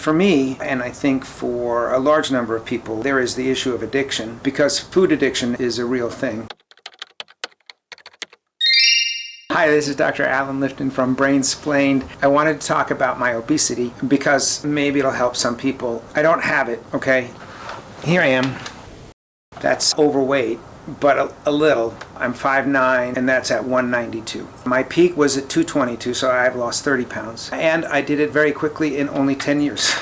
for me, and I think for a large number of people, there is the issue of addiction, because food addiction is a real thing. Hi, this is Dr. Alan Lifton from Brain-Splained. I wanted to talk about my obesity because maybe it'll help some people. I don't have it, okay? Here I am. That's overweight, but a little. I'm 5'9", and that's at 192. My peak was at 222, so I've lost 30 pounds. And I did it very quickly in only 10 years.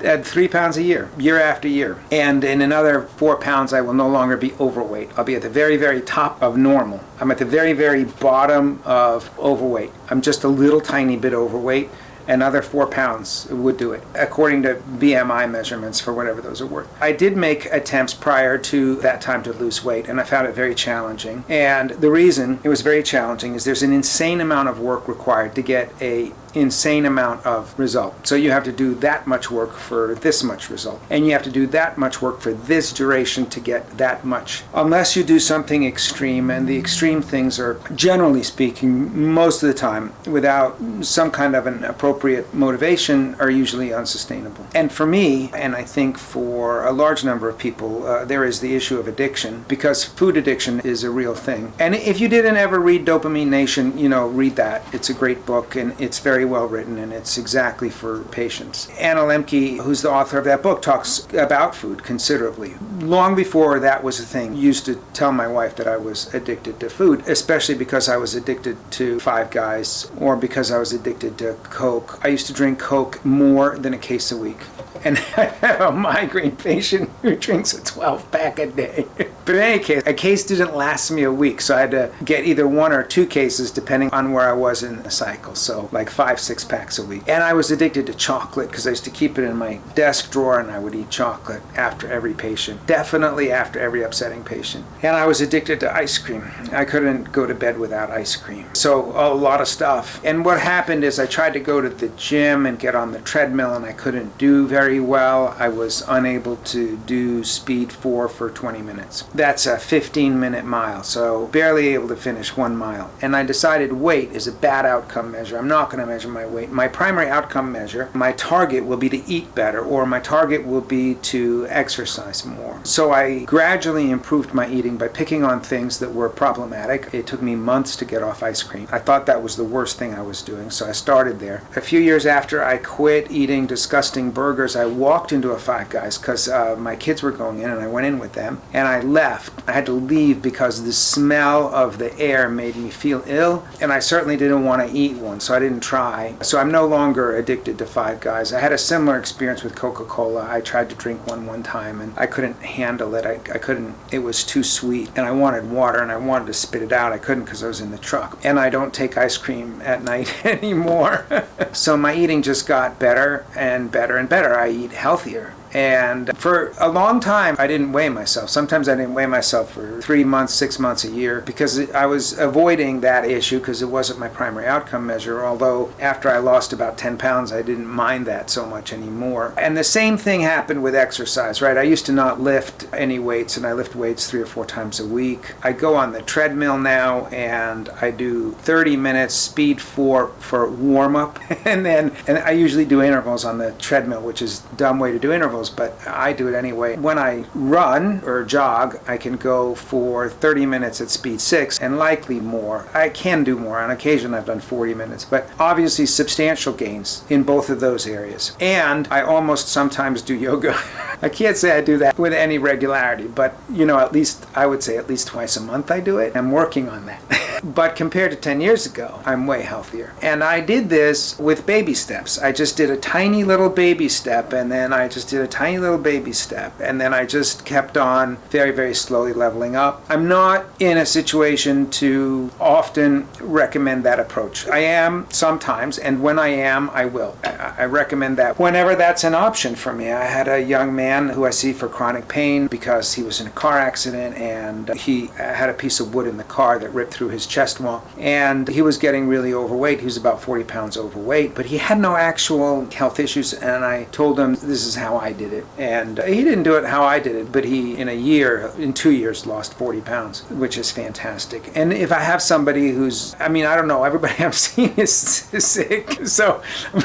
At 3 pounds a year after year. And in another 4 pounds, I will no longer be overweight. I'll be at the very, very top of normal. I'm at the very, very bottom of overweight. I'm just a little tiny bit overweight. Another 4 pounds would do it, according to BMI measurements, for whatever those are worth. I did make attempts prior to that time to lose weight, and I found it very challenging. And the reason it was very challenging is there's an insane amount of work required to get a insane amount of result. So you have to do that much work for this much result, and you have to do that much work for this duration to get that much, unless you do something extreme. And the extreme things are, generally speaking, most of the time, without some kind of an appropriate motivation, are usually unsustainable. And for me, and I think for a large number of people, there is the issue of addiction, because food addiction is a real thing. And if you didn't ever read Dopamine Nation, read that. It's a great book, and it's very well written, and it's exactly for patients. Anna Lemke, who's the author of that book, talks about food considerably. Long before that was a thing, used to tell my wife that I was addicted to food, especially because I was addicted to Five Guys, or because I was addicted to Coke. I used to drink Coke more than a case a week. And I have a migraine patient who drinks a 12-pack a day. But in any case, a case didn't last me a week, so I had to get either 1 or 2 cases depending on where I was in the cycle. So like 5-6 packs a week. And I was addicted to chocolate because I used to keep it in my desk drawer, and I would eat chocolate after every patient. Definitely after every upsetting patient. And I was addicted to ice cream. I couldn't go to bed without ice cream. So a lot of stuff. And what happened is I tried to go to the gym and get on the treadmill, and I couldn't do very well. I was unable to do speed 4 for 20 minutes. That's a 15-minute mile, so barely able to finish 1 mile. And I decided weight is a bad outcome measure. I'm not going to measure my weight. My primary outcome measure, my target will be to eat better, or my target will be to exercise more. So I gradually improved my eating by picking on things that were problematic. It took me months to get off ice cream. I thought that was the worst thing I was doing, so I started there. A few years after I quit eating disgusting burgers, I walked into a Five Guys because my kids were going in, and I went in with them, and I left. I had to leave because the smell of the air made me feel ill, and I certainly didn't want to eat one, so I didn't try. So I'm no longer addicted to Five Guys. I had a similar experience with Coca-Cola. I tried to drink one time, and I couldn't handle it. I couldn't. It was too sweet, and I wanted water, and I wanted to spit it out. I couldn't because I was in the truck. And I don't take ice cream at night anymore. So my eating just got better and better and better. I eat healthier. And for a long time, I didn't weigh myself. Sometimes I didn't weigh myself for 3 months, 6 months, a year, because I was avoiding that issue because it wasn't my primary outcome measure. Although after I lost about 10 pounds, I didn't mind that so much anymore. And the same thing happened with exercise, right? I used to not lift any weights, and I lift weights 3 or 4 times a week. I go on the treadmill now, and I do 30 minutes speed 4 for warm up. and I usually do intervals on the treadmill, which is a dumb way to do intervals, but I do it anyway. When I run or jog, I can go for 30 minutes at speed 6 and likely more. I can do more. On occasion, I've done 40 minutes, but obviously substantial gains in both of those areas. And I almost sometimes do yoga. I can't say I do that with any regularity, but at least I would say at least twice a month I do it. I'm working on that. But compared to 10 years ago, I'm way healthier. And I did this with baby steps. I just did a tiny little baby step, and then I just did a tiny little baby step, and then I just kept on very, very slowly leveling up. I'm not in a situation to often recommend that approach. I am sometimes, and when I am, I will. I recommend that whenever that's an option for me. I had a young man who I see for chronic pain because he was in a car accident, and he had a piece of wood in the car that ripped through his chest wall. And he was getting really overweight. He was about 40 pounds overweight, but he had no actual health issues. And I told him, this is how I did it. And he didn't do it how I did it, but he, in 2 years, lost 40 pounds, which is fantastic. And if I have somebody who's, I don't know, everybody I'm seeing is sick, so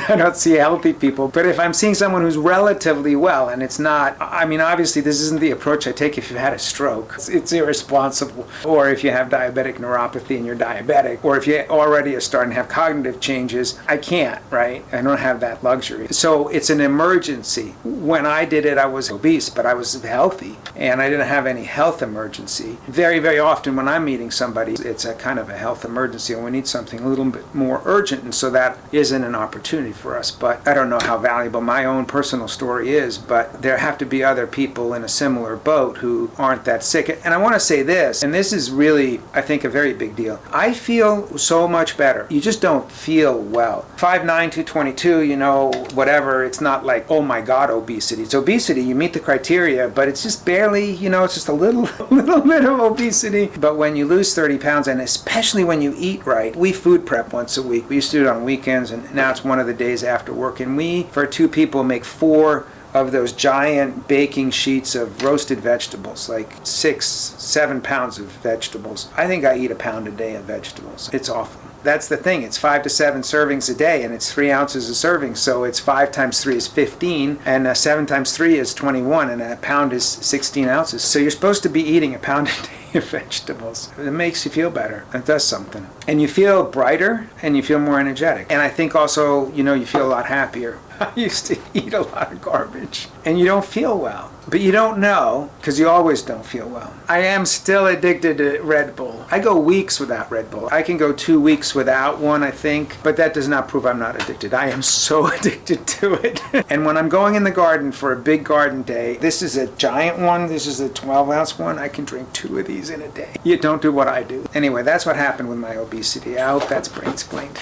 I don't see healthy people. But if I'm seeing someone who's relatively well, and it's not, obviously this isn't the approach I take if you've had a stroke. It's irresponsible. Or if you have diabetic neuropathy and you're diabetic, or if you already are starting to have cognitive changes, I can't, right? I don't have that luxury. So it's an emergency. When I did it, I was obese, but I was healthy, and I didn't have any health emergency. Very, very often when I'm meeting somebody, it's a kind of a health emergency, and we need something a little bit more urgent, and so that isn't an opportunity for us. But I don't know how valuable my own personal story is, but there have to be other people in a similar boat who aren't that sick. And I want to say this, and this is really, I think, a very big deal. I feel so much better. You just don't feel well. 5'9", 222, whatever, it's not like, oh my God, obesity. It's obesity, you meet the criteria, but it's just barely, it's just a little bit of obesity. But when you lose 30 pounds, and especially when you eat right, we food prep once a week. We used to do it on weekends, and now it's one of the days after work. And we, for 2 people, make 4 of those giant baking sheets of roasted vegetables, like 6-7 pounds of vegetables. I think I eat a pound a day of vegetables. It's awful. That's the thing. It's 5 to 7 servings a day, and it's 3 ounces a serving. So it's 5 times 3 is 15, and 7 times 3 is 21, and a pound is 16 ounces. So you're supposed to be eating a pound a day of vegetables. It makes you feel better. It does something. And you feel brighter, and you feel more energetic. And I think also, you feel a lot happier. I used to eat a lot of garbage, and you don't feel well. But you don't know, because you always don't feel well. I am still addicted to Red Bull. I go weeks without Red Bull. I can go 2 weeks without one, I think, but that does not prove I'm not addicted. I am so addicted to it. And when I'm going in the garden for a big garden day, this is a giant one, this is a 12-ounce one, I can drink 2 of these in a day. You don't do what I do. Anyway, that's what happened with my obesity. I hope that's brain explained.